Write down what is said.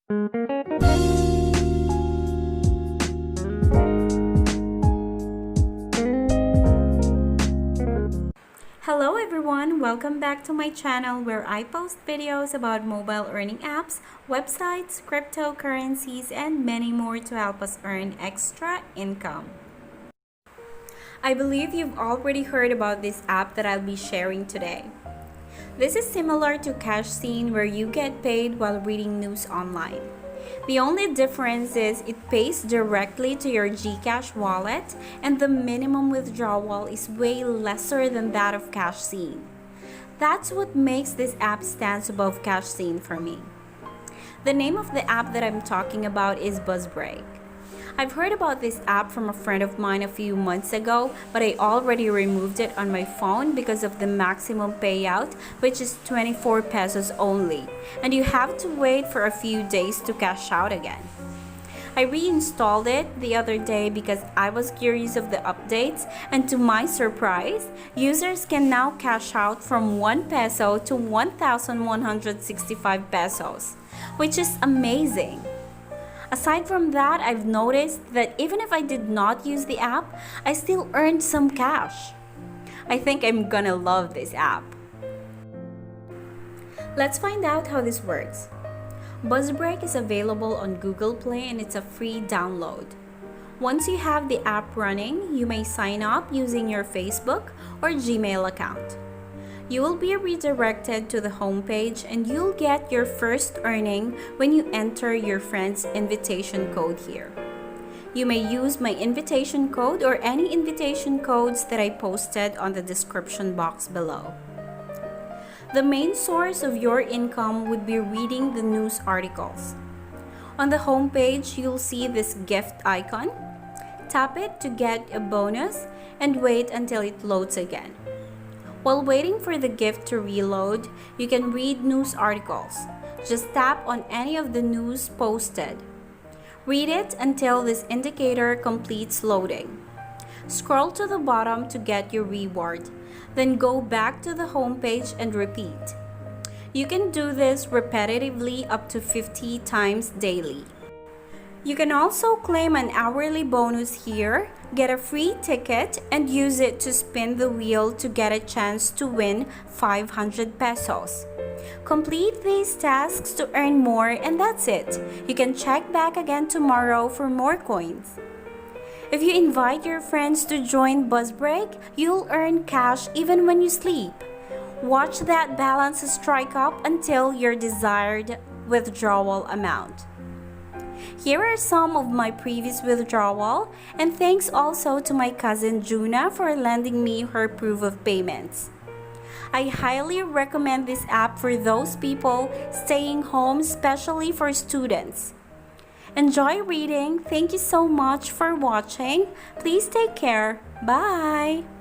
Hello everyone, welcome back to my channel where I post videos about mobile earning apps, websites, cryptocurrencies, and many more to help us earn extra income. I believe you've already heard about this app that I'll be sharing today. This is similar to Cashzine where you get paid while reading news online. The only difference is it pays directly to your Gcash wallet and the minimum withdrawal is way lesser than that of Cashzine. That's what makes this app stand above Cashzine for me. The name of the app that I'm talking about is BuzzBreak. I've heard about this app from a friend of mine a few months ago, but I already removed it on my phone because of the maximum payout, which is 24 pesos only, and you have to wait for a few days to cash out again. I reinstalled it the other day because I was curious of the updates, and to my surprise, users can now cash out from 1 peso to 1,165 pesos, which is amazing. Aside from that, I've noticed that even if I did not use the app, I still earned some cash. I think I'm gonna love this app. Let's find out how this works. BuzzBreak is available on Google Play and it's a free download. Once you have the app running, you may sign up using your Facebook or Gmail account. You will be redirected to the homepage and you'll get your first earning when you enter your friend's invitation code here. You may use my invitation code or any invitation codes that I posted on the description box below. The main source of your income would be reading the news articles. On the homepage, you'll see this gift icon. Tap it to get a bonus and wait until it loads again. While waiting for the gift to reload, you can read news articles. Just tap on any of the news posted. Read it until this indicator completes loading. Scroll to the bottom to get your reward. Then go back to the home page and repeat. You can do this repetitively up to 50 times daily. You can also claim an hourly bonus here, get a free ticket, and use it to spin the wheel to get a chance to win 500 pesos. Complete these tasks to earn more and that's it. You can check back again tomorrow for more coins. If you invite your friends to join BuzzBreak, you'll earn cash even when you sleep. Watch that balance strike up until your desired withdrawal amount. Here are some of my previous withdrawal, and thanks also to my cousin Juna for lending me her proof of payments. I highly recommend this app for those people staying home, especially for students. Enjoy reading. Thank you so much for watching. Please take care. Bye!